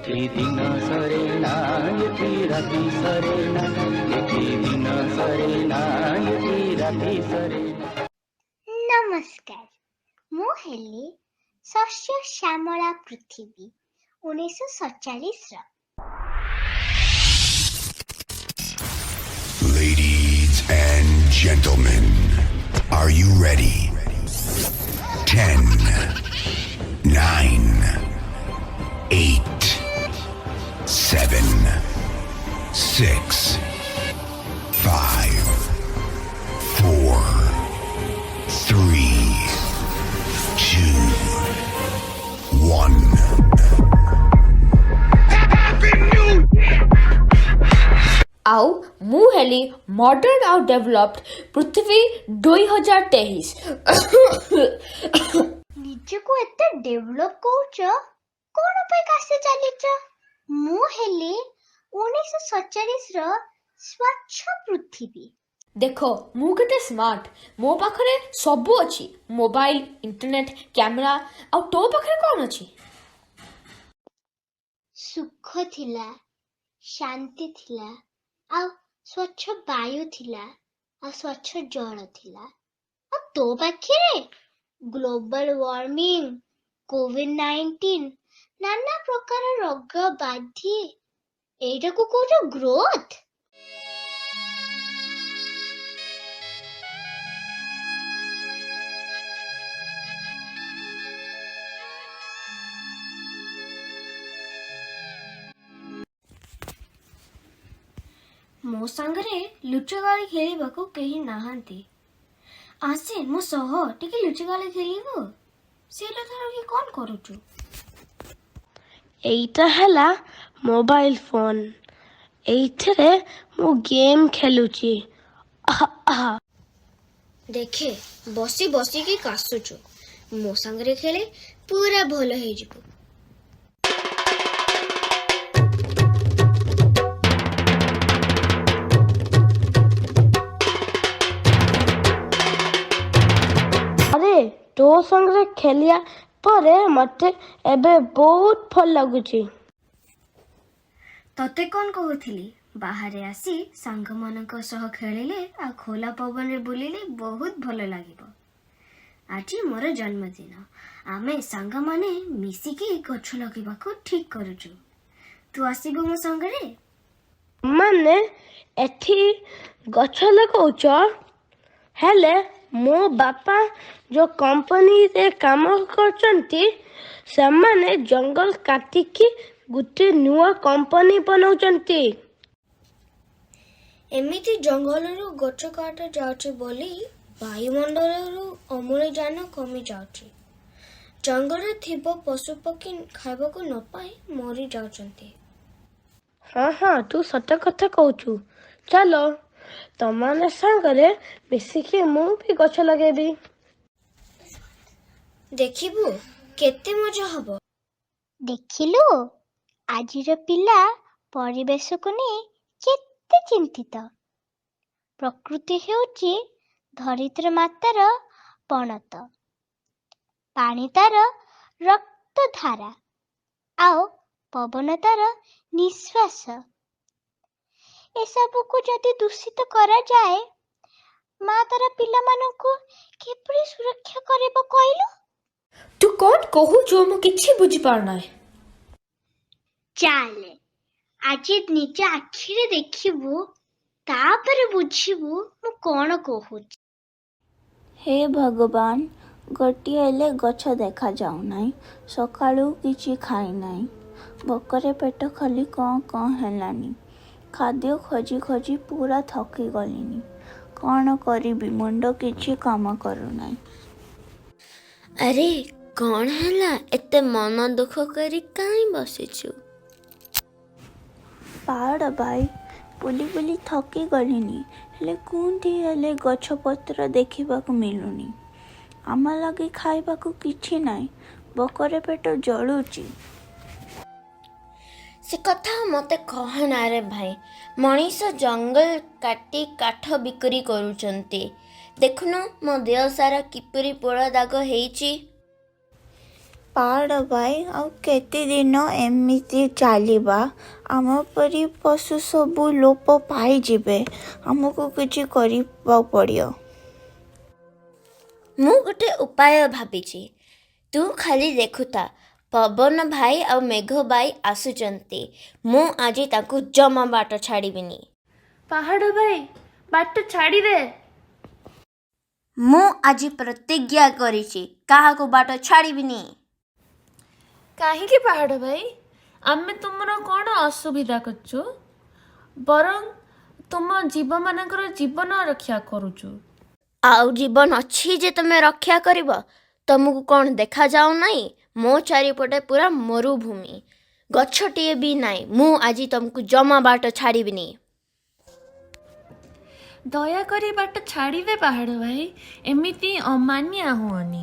एकी दिन सरेना एकी राति सरेना एकी दिन सरेना एकी राति सरेना। नमस्कार, ମୁଁ ହେଲି ଶସ୍ୟ ଶ୍ୟାମଳା ପୃଥିବୀ 1947ର। Ladies and gentlemen, are you ready? 10, 9, 8, 7, 6, 5, 4, 3, 2, 1. आउ मु हेली मॉडर्न आउ डेवलप्ड पृथ्वी 2023। ନିଜକୁ ଏତେ ଡେଭଲପ କହୁଛ, କଣ ପାଇଁ କାଶ ଚାଲିଛ? ମୁଁ ହେଲି 1947ର ସ୍ୱଚ୍ଛ ପୃଥିବୀ। ଦେଖ ମୁଁ କେତେ ସ୍ମାର୍ଟ, ମୋ ପାଖରେ ସବୁ ଅଛି, ମୋବାଇଲ, ଇଣ୍ଟରନେଟ, କ୍ୟାମେରା। ଆଉ ତୋ ପାଖରେ କଣ ଅଛି? ସୁଖ ଥିଲା, ଶାନ୍ତି ଥିଲା, ଆଉ ସ୍ୱଚ୍ଛ ବାୟୁ ଥିଲା, ଆଉ ସ୍ୱଚ୍ଛ ଜଳ ଥିଲା। ଆଉ ତୋ ପାଖରେ ଗ୍ଲୋବାଲ ୱାର୍ମିଂ, କୋଭିଡ-19, ନାନା ପ୍ରକାର ରୋଗ ବ୍ୟାଧି। ଏଇଟାକୁ କହୁଛ ଗ୍ରୋଥ? ମୋ ସାଙ୍ଗରେ ଲୁଚକାଳି ଖେଳିବାକୁ କେହି ନାହାନ୍ତି। ଆସେ ମୋ ସହ ଟିକେ ଲୁଚକାଳି ଖେଳିବୁ। ସେଇଟା ଧରିକି କଣ କରୁଛୁ? ଏଇଟା ହେଲା ମୋବାଇଲ ଫୋନ। ଏଇଥିରେ ମୁଁ ଗେମ୍ ଖେଳୁଛି। ଦେଖେ, ବସି ବସିକି କାଶୁଛୁ। ମୋ ସାଙ୍ଗରେ ଖେଳେ, ପୁରା ଭଲ ହେଇଯିବୁ। ଆରେ ତୋ ସାଙ୍ଗରେ ଖେଳିବା ପରେ ମତେ ଏବେ ବହୁତ ଭଲ ଲାଗୁଛି। ତତେ କଣ କହୁଥିଲି? ବାହାରେ ଆସି ସାଙ୍ଗମାନଙ୍କ ସହ ଖେଳିଲେ ଆଉ ଖୋଲା ପବନରେ ବୁଲିଲେ ବହୁତ ଭଲ ଲାଗିବ। ଆଜି ମୋର ଜନ୍ମଦିନ। ଆମେ ସାଙ୍ଗମାନେ ମିଶିକି ଗଛ ଲଗେଇବାକୁ ଠିକ କରୁଛୁ। ତୁ ଆସିବୁ ମୋ ସାଙ୍ଗରେ? ମାନେ ଏଠି ଗଛ ଲଗାଉଛ? ହେଲେ ମୋ ବାପା ଯୋଉ କମ୍ପାନୀରେ କାମ କରୁଛନ୍ତି, ସେମାନେ ଜଙ୍ଗଲ କାଟିକି ଗୋଟେ ନୂଆ କମ୍ପାନୀ ବନାଉଛନ୍ତି। ଏମିତି ଜଙ୍ଗଲରୁ ଗଛ କାଟା ଯାଉଛି ବୋଲି ବାୟୁମଣ୍ଡଳରୁ ଅମ୍ଳଜାନ କମି ଯାଉଛି। ଜଙ୍ଗଲରେ ଥିବା ପଶୁପକ୍ଷୀ ଖାଇବାକୁ ନ ପାଇ ମରି ଯାଉଛନ୍ତି। ହଁ, ତୁ ସତ କଥା କହୁଛୁ। ଚାଲ ତମମାନେ ସାଙ୍ଗରେ ମିଶିକି ମୁଁ ବି ଗଛ ଲଗେଇବି। ଦେଖିବୁ କେତେ ମଜା ହବ। ଦେଖିଲୁ, ଆଜିର ପିଲା ପରିବେଶକୁ ନେଇ କେତେ ଚିନ୍ତିତ। ପ୍ରକୃତି ହେଉଛି ଧରିତ୍ରୀ ମାତାର ପଣତ, ପାଣି ତାର ରକ୍ତ ଧାରା, ଆଉ ପବନ ତାର ନିଶ୍ୱାସ। ଏସବୁକୁ ଯଦି ଦୂଷିତ କରାଯାଏ, ମା ତାର ପିଲାମାନଙ୍କୁ କିପରି ସୁରକ୍ଷା କରିବ କହିଲୁ? ତୁ କଣ କହୁଛୁ? ମୁଁ କିଛି ବୁଝିପାରୁନାହିଁ। ଚାଲେ ଆଜି ନିଜ ଆଖିରେ ଦେଖିବୁ, ତାପରେ ବୁଝିବୁ ମୁଁ କଣ କହୁଛି। ହେ ଭଗବାନ, ଗୋଟିଏ ହେଲେ ଗଛ ଦେଖାଯାଉନାହିଁ। ସକାଳୁ କିଛି ଖାଇନାହିଁ। ଭୋକରେ ପେଟ ଖାଲି କଣ ହେଲାନି। ଖାଦ୍ୟ ଖୋଜି ଖୋଜି ପୁରା ଥକି ଗଲିଣି। କଣ କରିବି, ମୁଣ୍ଡ କିଛି କାମ କରୁନାହିଁ। ଆରେ କଣ ହେଲା? ଏତେ ମନ ଦୁଃଖ କରି କାହିଁ ବସିଛୁ? ପାହାଡ଼ ଭାଇ, ବୁଲି ବୁଲି ଥକି ଗଲିଣି। ହେଲେ କୋଉଠି ହେଲେ ଗଛପତ୍ର ଦେଖିବାକୁ ମିଳୁନି। ଆମ ଲାଗି ଖାଇବାକୁ କିଛି ନାହିଁ। ଭୋକରେ ପେଟ ଜଳୁଛି। ସେ କଥା ମତେ କହନା ରେ ଭାଇ। ମଣିଷ ଜଙ୍ଗଲ କାଟି କାଠ ବିକ୍ରି କରୁଛନ୍ତି। ଦେଖୁନ ମୋ ଦେହ ସାରା କିପରି ପୋଡ଼ା ଦାଗ ହେଇଛି। ପାହାଡ଼ ଭାଇ ଆଉ କେତେ ଦିନ ଏମିତି ଚାଲିବା? ଆମ ପରି ପଶୁ ସବୁ ଲୋପ ପାଇଯିବେ। ଆମକୁ କିଛି କରିବାକୁ ପଡ଼ିବ। ମୁଁ ଗୋଟେ ଉପାୟ ଭାବିଛି। ତୁ ଖାଲି ଦେଖୁଥା, ପବନ ଭାଇ ଆଉ ମେଘ ଭାଇ ଆସୁଛନ୍ତି। ମୁଁ ଆଜି ତାଙ୍କୁ ଜମା ବାଟ ଛାଡ଼ିବିନି। ପାହାଡ଼ ଭାଇ ବାଟ ଛାଡ଼ିଦେ। ମୁଁ ଆଜି ପ୍ରତିଜ୍ଞା କରିଛି, କାହାକୁ ବାଟ ଛାଡ଼ିବିନି। କାହିଁକି ପାହାଡ଼ ଭାଇ? ଆମେ ତୁମର କ'ଣ ଅସୁବିଧା କରୁଛୁ? ବରଂ ତୁମ ଜୀବମାନଙ୍କର ଜୀବନ ରକ୍ଷା କରୁଛୁ। ଆଉ ଜୀବନ ଅଛି ଯେ ତମେ ରକ୍ଷା କରିବ? ତମକୁ କ'ଣ ଦେଖାଯାଉ ନାହିଁ? ମୋ ଚାରିପଟେ ପୁରା ମରୁଭୂମି, ଗଛଟିଏ ବି ନାହିଁ। ମୁଁ ଆଜି ତମକୁ ଜମା ବାଟ ଛାଡ଼ିବିନି। ଦୟାକରି ବାଟ ଛାଡ଼ିଦେ ପାହାଡ଼ ଭାଇ, ଏମିତି ଅମାନିଆ ହୁଅନି।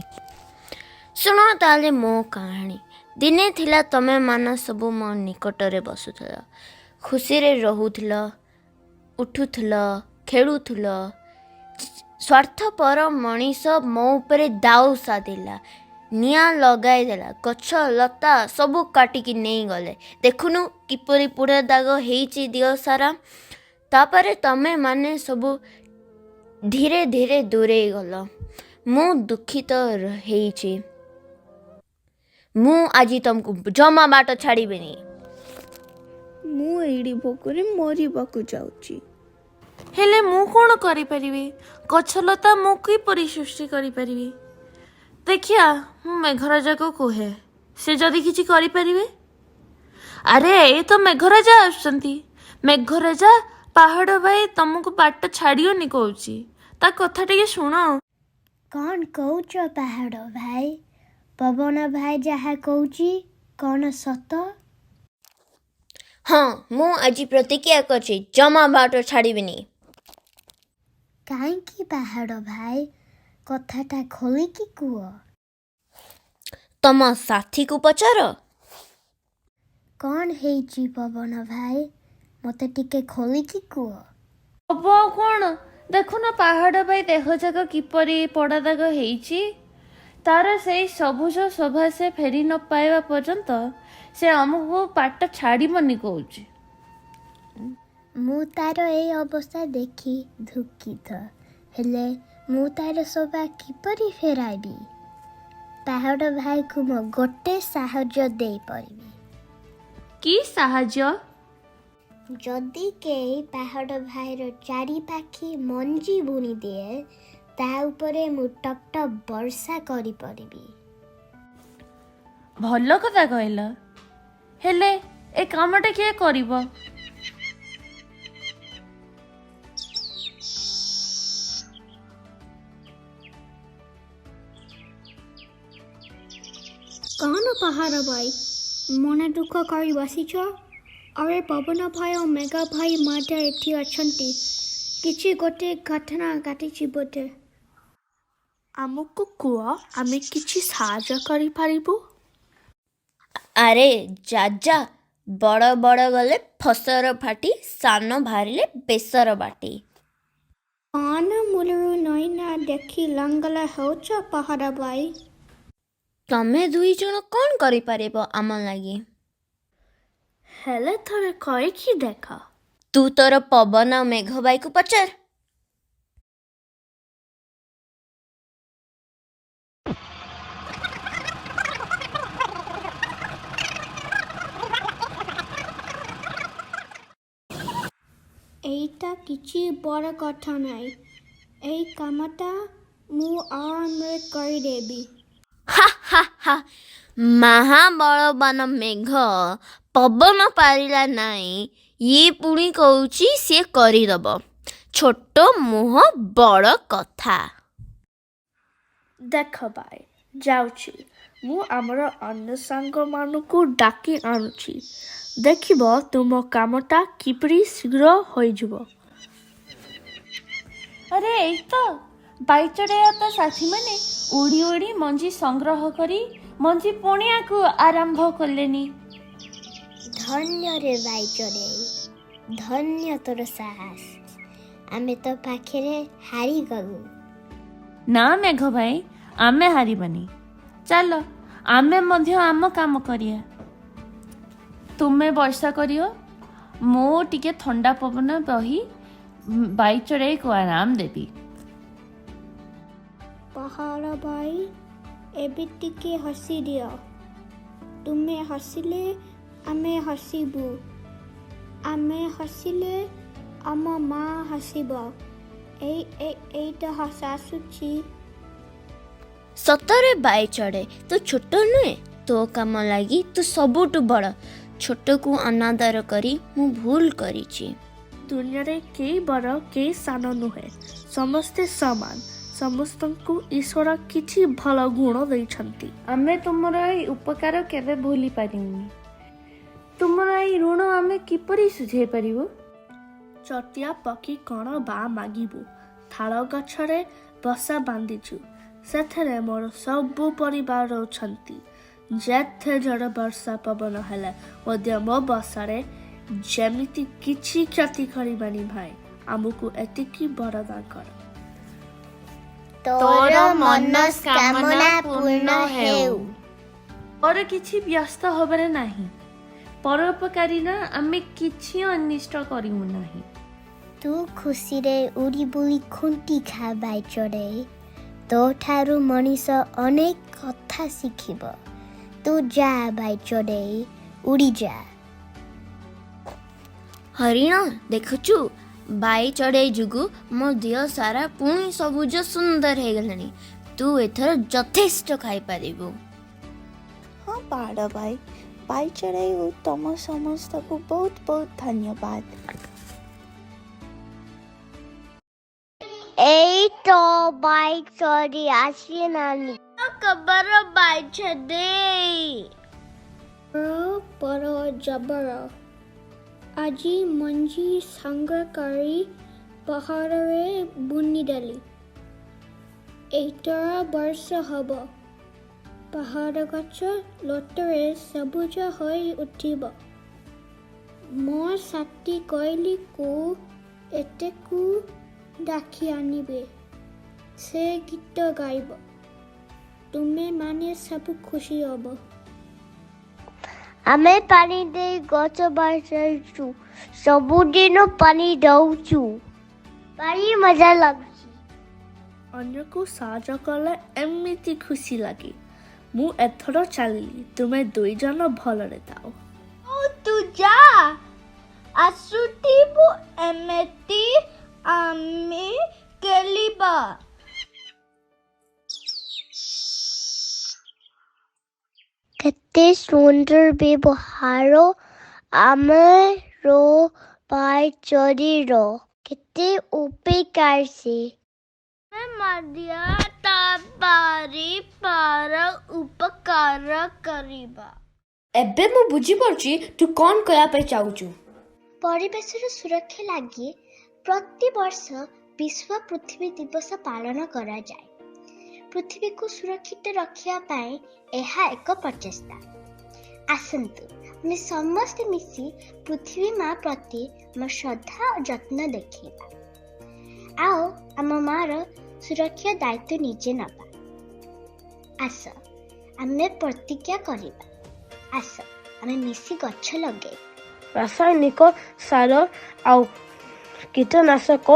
ଶୁଣ ତାହେଲେ ମୋ କାହାଣୀ। ଦିନେ ଥିଲା ତମେମାନେ ସବୁ ମୋ ନିକଟରେ ବସୁଥିଲ, ଖୁସିରେ ରହୁଥିଲ, ଉଠୁଥିଲ, ଖେଳୁଥିଲ। ସ୍ୱାର୍ଥପର ମଣିଷ ମୋ ଉପରେ ଦାଉ ସାଧିଲା, ନିଆଁ ଲଗାଇଦେଲା, ଗଛ ଲତା ସବୁ କାଟିକି ନେଇଗଲେ। ଦେଖୁନୁ କିପରି ପୋଡ଼ା ଦାଗ ହେଇଛି ଦେହ ସାରା। ତାପରେ ତମେମାନେ ସବୁ ଧୀରେ ଧୀରେ ଦୂରେଇ ଗଲ। ମୁଁ ଦୁଃଖିତ ହେଇଛି। ମୁଁ ଆଜି ତମକୁ ଜମା ବାଟ ଛାଡ଼ିବିନି। ମୁଁ ଏଇଠି ଭୋକରେ ମରିବାକୁ ଯାଉଛି। ହେଲେ ମୁଁ କ'ଣ କରିପାରିବି? ଗଛଲତା ମୁଁ କିପରି ସୃଷ୍ଟି କରିପାରିବି? ଦେଖିଆ, ମୁଁ ମେଘରାଜାକୁ କୁହେ, ସେ ଯଦି କିଛି କରିପାରିବେ। ଆରେ ଏ ତ ମେଘରାଜା ଆସୁଛନ୍ତି। ମେଘରାଜା, ପାହାଡ଼ ଭାଇ ତମକୁ ବାଟ ଛାଡ଼ିବନି କହୁଛି, ତା କଥା ଟିକେ ଶୁଣ। କ'ଣ କହୁଛ ପାହାଡ଼ ଭାଇ? ପବନ ଭାଇ ଯାହା କହୁଛି କ'ଣ ସତ? ହଁ, ମୁଁ ଆଜି ପ୍ରତିଜ୍ଞା କରିଛି, ଜମା ବାଟ ଛାଡ଼ିବିନି। କାହିଁକି ପାହାଡ଼ ଭାଇ? କଥାଟା ଖୋଲିକି କୁହ। ତମ ସାଥୀକୁ ପଚାର। କ'ଣ ହେଇଛି ପବନ ଭାଇ? ମୋତେ ଟିକେ ଖୋଲିକି କୁହ। ହବ ଆଉ କ'ଣ? ଦେଖୁନ ପାହାଡ଼ ଭାଇ ଦେହ ଯାକ କିପରି ପୋଡ଼ା ଦାଗ ହେଇଛି। ତାର ସେଇ ସବୁଜ ଶୋଭା ସେ ଫେରି ନ ପାଇବା ପର୍ଯ୍ୟନ୍ତ ସେ ଆମକୁ ବାଟ ଛାଡ଼ିବନି କହୁଛି। ମୁଁ ତାର ଏଇ ଅବସ୍ଥା ଦେଖି ଦୁଃଖିତ, ହେଲେ ମୁଁ ତାର ଶୋଭା କିପରି ଫେରାଇବି? ପାହାଡ଼ ଭାଇକୁ ମୁଁ ଗୋଟେ ସାହାଯ୍ୟ ଦେଇପାରିବି। କି ସାହାଯ୍ୟ? ଯଦି କେହି ପାହାଡ଼ ଭାଇର ଚାରିପାଖି ମଞ୍ଜି ବୁଣି ଦିଏ, ତା ଉପରେ ମୁଁ ଟପ୍ ଟପ୍ ବର୍ଷା କରିପାରିବି। ଭଲ କଥା କହିଲ, ହେଲେ ଏ କାମଟା କିଏ କରିବ? କ'ଣ ପାହାଡ଼ ଭାଇ ମନେ ଦୁଃଖ କରି ବସିଛ? ଆରେ ପବନ ଭାଇ ଓ ମେଘ ଭାଇ ମଧ୍ୟ ଏଠି ଅଛନ୍ତି। କିଛି ଗୋଟେ ଘଟଣା ଘଟିଛି ବୋଧେ। ଆମକୁ କୁହ, ଆମେ କିଛି ସାହାଯ୍ୟ କରିପାରିବୁ। ଆରେ ଯାଜା, ବଡ଼ ବଡ଼ ଗଲେ ଫସର ଫାଟି, ସାନ ବାହାରିଲେ ବେସର ବାଟି। କ'ଣ ମୂଳରୁ ନଇନା ଦେଖି ଲଙ୍ଗଲା ହେଉଛ ପାହାଡ଼ ଭାଇ? ତମେ ଦୁଇ ଜଣ କ'ଣ କରିପାରିବ ଆମ ଲାଗି? ହେଲେ ଥରେ କରିକି ଦେଖ। ତୁ ତୋର ପବନ ଆଉ ମେଘ ଭାଇକୁ ପଚାର। ଏଇଟା କିଛି ବଡ଼ କଥା ନାହିଁ। ଏଇ କାମଟା ମୁଁ ଆରାମରେ କରିଦେବି। ହା ହା ହା, ମହାବଳବାନ ମେଘ ପବନ ପାରିଲା ନାହିଁ, ଇଏ ପୁଣି କହୁଛି ସିଏ କରିଦବ। ଛୋଟ ମୁହଁ ବଡ଼ କଥା। ଦେଖ ଭାଇ, ଯାଉଛି, ମୁଁ ଆମର ଅନ୍ୟ ସାଙ୍ଗମାନଙ୍କୁ ଡାକି ଆଣୁଛି। ଦେଖିବ ତୁମ କାମଟା କିପରି ଶୀଘ୍ର ହୋଇଯିବ। ଆରେ ଏଇ ତ ବାଇଚଢ଼େୟା ତା ସାଥୀମାନେ ଉଡ଼ି ଉଡ଼ି ମଞ୍ଜି ସଂଗ୍ରହ କରି ମଞ୍ଜି ପୁଣିଆକୁ ଆରମ୍ଭ କଲେନି। ଧନ୍ୟରେ ବାଇଚଢ଼େଇ, ଧନ୍ୟ ତୋର ସାହସ। ଆମେ ତ ପାଖରେ ହାରିଗଲୁ। ନା ମେଘ ଭାଇ, ଆମେ ହାରିବାନି। ଚାଲ आमे मध्य आम काम करिया तुमे वर्षा करियो मो टिके ठंडा पवन बही बाइक चढ़ाई को आराम देवी। पहाड़ भाई एबे टिके हसी दियो तुमे हसिले आमे हसिबु आमे हसिले आम माँ हसिब एइटा हसासुची। सतरे बाई चढ़े तू छोट नुहे तो काम लगी तू सबुठु बड़ छोट को अनादर करी मु भूल करिछि। दुनिया रे केही बड़ केही सान नुहे समस्ते समान समस्तଙ୍କୁ ईश्वर किछि भल गुण दैछन्ति। आमे तुमर एई उपकार केबे भूली पारिनी तुमर एई ऋण आमे किपरि सुझाई परिबो। चटिया पकी कण बा मागिबु थाल गछरे बसा बांधिछु सेथरे मोर सबु परिवार अछन्ति जेथे झड़ वर्षा पवन हेले मध्य मो बसारे जेमिति किछि क्षति करिबानी भाई आमुकु एतिकी वरदान कर। तोर मनस्कामना पूर्ण हेउ। और किछि व्यस्त होबरे नाही परोपकारी ना आमे किछि अनिष्ट करिमु नाही। तू खुशी रे उड़ी बुली खुंटी खा बाई चढ़े तो ठारू मनीष अनेक कथा शिखिब तू जा बाई चढ़े उड़ी जा। हरिण देखुचु बाई चढ़े जुगु मो देह सारा पुणी सबुज सुंदर हे गलानी तू एथर यथेष्ट खाई पारिबु। हाँ पहाड़ भाई बाई चढ़ाई तुम समस्त को बहुत बहुत धन्यवाद। ए तो बाइक चढ़ी आसी नानी कबर बाइक चढ़े पर जबर আজি मंजी सांग करी पहाड़े बुनी डाली एइटरा वर्ष हब पहाड़ गछ लतरे सबुज होई उठिब मो साथी कहली को एतेकु डाकी आनिबे से गीत गाइब तुमे माने सब खुशी हब। आमे पानी दे गछ बाँचु सबुदिन पानी दउछु भारी मजा लाଗୁଛି। अन्यको साहाय्य कले एमिति खुशी लागे मु एथर चलिली तुमे दुई जन भलरे थाओ। ओ तू जा आसुतिबु एमेति आमे केलिबा। केते सुंदर व्यवहार आमरो बाई चढ़ीरो केते उपकार से मध्य तापारी पार उपकार करिबा। एबे मु बुझी परछि तू कोन कया पे चाहूचु। परिवेशर सुरक्षा लागि प्रति वर्ष विश्व पृथ्वी दिवस पालन करा जाए। पृथ्वी को सुरक्षित रखिया पाए एहा एक प्रचेष्टा। आसंतु मैं समस्त मिसी पृथ्वी माँ प्रति म श्रद्धा और जत्न देखिबा आओ आम मार सुरक्षा दायित्व निजे नबा। आस आमे प्रतिज्ञा करिबा आस आमे मिसी गछ लगे रासायनिक सार आउ कीटनाशक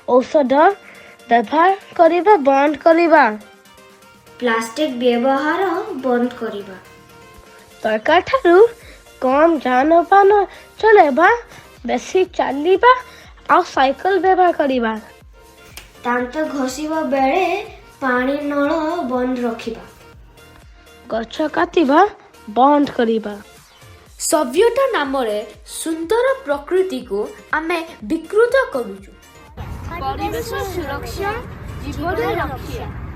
औषध व्यवहार करिबा बंद करिबा। प्लास्टिक व्यवहार बंद करिबा। सरकार ठारू कम जानपान चलेबा बेसी चलिबा आ साइकिल व्यवहार करिबा। दांत घोषिबा बेले पानी नल बंद रखिबा। गछ काटिबा बंद करिबा। सभ्यता नाम रे सुंदर प्रकृति को आमे विकृत करूचु। परिवेश सुरक्षा जीवन रक्षा।